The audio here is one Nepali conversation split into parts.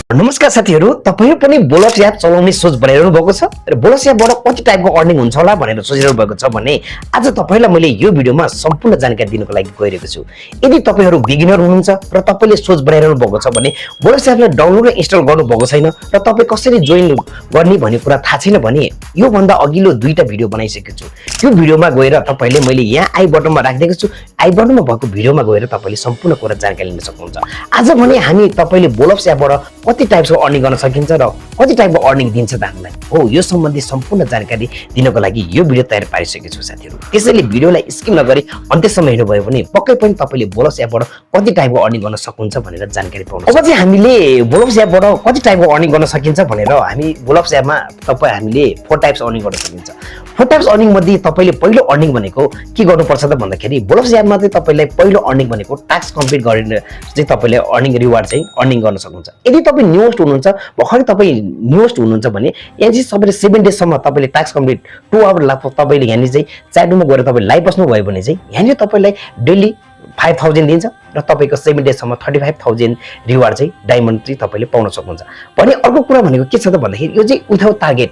नमस्कार साथीहरु, तपाईहरु पनि बोलप्स एप चलाउने सोच बनाइरहनु भएको छ र बोलप्स एपबाट कति टाइपको अर्निङ हुन्छ होला भनेर सोचिरहनु भएको छ भने आज तपाईहरुलाई मैले यो भिडियोमा सम्पूर्ण जानकारी दिनको लागि गइरहेको छु। यदि तपाईहरु बिगिनर हुनुहुन्छ र तपाईले सोच बनाइरहनु भएको छ भने बोलप्स एपलाई डाउनलोड र इन्स्टल गर्नु भएको छैन र तपाई कसरी जोइन गर्ने भन्ने कुरा थाहा छैन भने यो भन्दा अघिल्लो दुईटा भिडियो बनाइसकेको छु। त्यो भिडियोमा गएर तपाईले मैले यहाँ आई बटनमा राखिदिएको छु। आई बटनमा भएको भिडियोमा गएर तपाईले सम्पूर्ण कुरा जानकारी लिन सक्नुहुन्छ। आज भने हामी तपाईले बोलप्स एपबाट कति टाइप्सको अर्निङ गर्न सकिन्छ र कति टाइपको अर्निङ दिन्छ त हामीलाई हो यो सम्बन्धी सम्पूर्ण जानकारी दिनको लागि यो भिडियो तयार पारिसकेको छु साथीहरु। त्यसैले भिडियोलाई स्किप नगरी अन्त्यसम्म हेर्नुभयो भने पक्कै पनि तपाईले बोलप्स एपबाट कति टाइपको अर्निङ गर्न सक्नुहुन्छ भनेर जानकारी पाउनुहुन्छ। अब चाहिँ हामीले बोलप्स एपबाट कति टाइपको अर्निङ गर्न सकिन्छ भनेर हामी बोलप्स एपमा हामीले 4 टाइप्स अर्निङ गर्न सकिन्छ। 4 टाइप्स अर्निङ मध्ये तपाईले पहिलो अर्निङ भनेको के गर्नुपर्छ त भन्दाखेरि बोलप्स एपमा चाहिँ तपाईलाई पहिलो अर्निङ भनेको टास्क कम्प्लिट गरेर चाहिँ तपाईले अर्निङ रिवार्ड चाहिँ अर्निङ गर्न सक्नुहुन्छ। यदि तपाई न्यूस्ट हुनुहुन्छ भर्खरै तपाई न्यूस्ट हुनुहुन्छ भने यहाँ चाहिँ तपाईले 7 डेज सम्म तपाईले टास्क कम्प्लिट 2 आवर लाग्छ। तपाईले यहाँ चाहिँ च्याटमा गएर तपाई लाइभ बस्नु भयो भने चाहिँ यहाँ तपाईलाई डेली 5000 दिन्छ र तपाईको 7 डेज सम्म 35000 रिवार्ड चाहिँ डायमन्ड चाहिँ तपाईले पाउन सक्नुहुन्छ। भने अर्को कुरा भनेको के छ त भन्दाखेरि यो चाहिँ विदाउट टार्गेट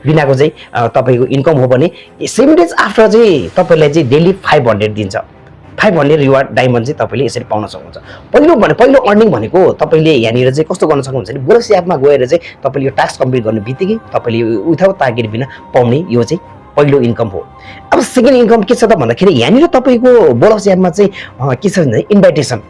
बिनाको चाहिँ तपाईको इन्कम हो भने 7 डेज आफ्टर चाहिँ तपाईलाई चाहिँ डेली 500 दिन्छ। 500 रिवार्ड डायमन्ड चाहिँ तपाईले यसरी पाउन सक्नुहुन्छ। पहिलो अर्निङ भनेको तपाईले यहाँनिर चाहिँ कस्तो गर्न सक्नुहुन्छ भने बोलप्स एपमा गएर चाहिँ तपाईले यो टास्क कम्प्लिट गर्ने बित्तिकै तपाईले विदाउट टार्गेट बिना पाउने यो चाहिँ पहिलो इन्कम हो। अब सेकेन्ड इन्कम के छ त भन्दाखेरि यहाँनिर तपाईको बोलप्स एपमा चाहिँ के छ भने इन्भाइटेसन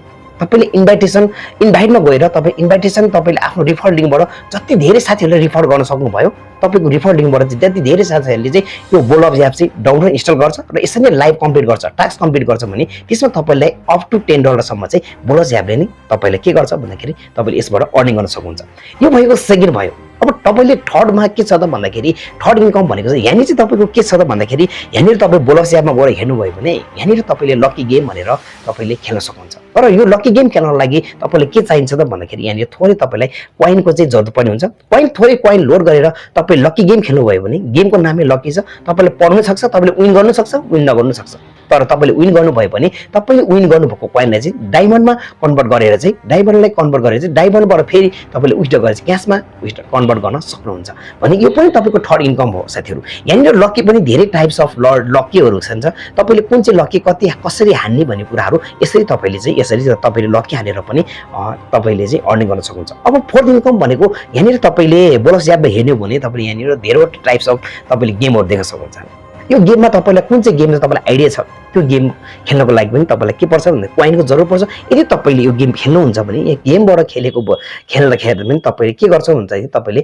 तपाईले इन्भाइटमा गएर तपाई इन्भाइटेसन तपाईले आफ्नो रिफर लिंकबाट जति धेरै साथीहरुले रिफर गर्न सक्नुभयो तपाईको रिफर लिंकबाट चाहिँ जति धेरै साथीहरुले चाहिँ यो बोलप्स एप चाहिँ डाउनलोड इन्स्टल गर्छ र यसरी नै लाइभ कम्प्लिट गर्छ टास्क कम्प्लिट गर्छ भने त्यसमा तपाईलाई अप टु $10 सम्म चाहिँ बोलप्स एपले नै तपाईलाई के गर्छ भन्दाखेरि तपाईले यसबाट अर्निङ गर्न सक्नुहुन्छ। यो भएको सेकेन्ड भयो। अब तपाईले थर्डमा के छ त भन्दाखेरि थर्ड इन्कम भनेको चाहिँ यहाँनिर चाहिँ तपाईको के छ त भन्दाखेरि यहाँनिर तपाई बोलप्स एपमा गएर हेर्नु भयो भने यहाँनिर तपाईले लकी गेम भनेर तपाईले खेल्न सक्नुहुन्छ। तर यो लकी गेम खेल्नको लागि तपाईले के चाहिन्छ त भन्दाखेरि यहाँनिर थोरै तपाईलाई कोइनको चाहिँ जरुरत पर्ने हुन्छ। थोरै कोइन लोड गरेर तपाई लकी गेम खेल्नु भयो भने गेमको नामै लकी छ। तपाईले पढ्न सक्छ, तपाईले विन गर्न सक्छ, विन नगर्न सक्छ। तर तपाईले विन गर्नु भयो भने तपाईले विन गर्नुभएको कोइनलाई चाहिँ डायमन्डमा कन्भर्ट गरेर चाहिँ डायमन्डबाट फेरि तपाईले विथड्र गरेर चाहिँ क्याशमा कन्भर्ट गर्न सक्नुहुन्छ। भने यो पनि तपाईको थर्ड इन्कम हो साथीहरु। यहाँनिर लकी पनि धेरै टाइप्स अफ लकीहरु छन्। तपाईले कुन चाहिँ लकी कसरी हान्ने भन्ने कुराहरु यसरी तपाईले लकी हानेर पनि तपाईले चाहिँ अर्निङ गर्न सक्नुहुन्छ। अब फोर्थ इन्कम भनेको यहाँनिर तपाईले बोलप्स एपमा हेर्नु भने तपाईले यहाँनिर धेरैवटा टाइप्स अफ तपाईले गेमहरु देख्न सक्नुहुन्छ। यो गेममा तपाईलाई कुन चाहिँ गेम तपाईलाई आइडिया छ त्यो गेम खेल्नको लागि पनि तपाईलाई के पर्छ भन्दा कोइनको जरुरत पर्छ। यदि तपाईले यो गेम खेल्नुहुन्छ भने यो गेमबाट खेल्दाखेरि पनि तपाईले के गर्छ भन्छ तपाईले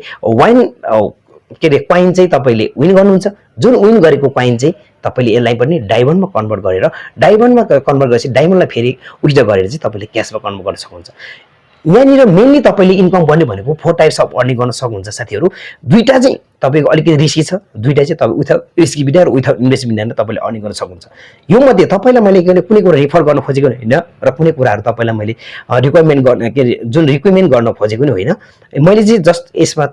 कोइन चाहिँ तपाईले विन गर्नुहुन्छ। जुन विन गरेको कोइन चाहिँ तपाईले यसलाई पनि डायमन्डमा कन्भर्ट गरेर गरेपछि डायमन्डलाई फेरि विथड्र गरेर चाहिँ तपाईले क्याशमा कन्भर्ट गर्न सक्नुहुन्छ। यहाँनिर मेनली तपाईले इन्कम गर्ने भनेको 4 टाइप्स अफ अर्निङ गर्न सक्नुहुन्छ साथीहरु। दुईटा चाहिँ तपाईको अलिकति रिस्की छ, दुईटा चाहिँ तपाई विथआउट रिस्की बिना र विथआउट इन्भेस्टमेन्ट बिना तपाईले अर्निङ गर्न सक्नुहुन्छ। यो मध्ये तपाईलाई मैले कुनै कुरा रिफर गर्न खोजेको हैन र कुनै कुराहरु तपाईलाई मैले रिकमेन्ड गर्न खोजेको नि हैन। मैले चाहिँ जस्ट यसमा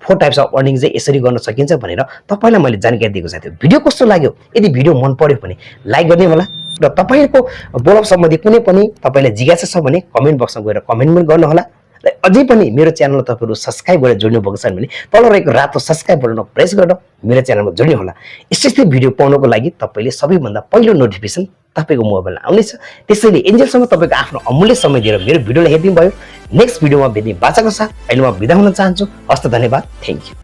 4 टाइप्स अफ अर्निङ चाहिँ यसरी गर्न सकिन्छ भनेर तपाईलाई मैले जानकारी दिएको साथीहरु। भिडियो कस्तो लाग्यो? यदि भिडियो मन पर्यो भने लाइक गर्दिनु होला र तपाईहरुको बोलप्स सम्बन्धी कुनै पनि तपाईलाई जिज्ञासा छ भने कमेन्ट बक्समा गएर कमेन्ट गर्नु होला। र अझै पनि मेरो च्यानललाई तपाईहरु सब्स्क्राइब गरेर जोड्नु भएको छ भने तल रहेको रातो सब्स्क्राइब बटनमा प्रेस गरेर मेरो च्यानलमा जोड्नु होला। यस्तै भिडियो पाउनको लागि तपाईले सबैभन्दा पहिलो नोटिफिकेसन तपाईको मोबाइलमा आउनेछ। त्यसैले एन्जेलसम्म तपाईको आफ्नो अमूल्य समय दिएर मेरो भिडियोलाई हेर्दिनु भयो। नेक्स्ट भिडियोमा भेट्ने बाचाको साथ अहिले म बिदा हुन चाहन्छु। हस्त धन्यवाद। Thank you.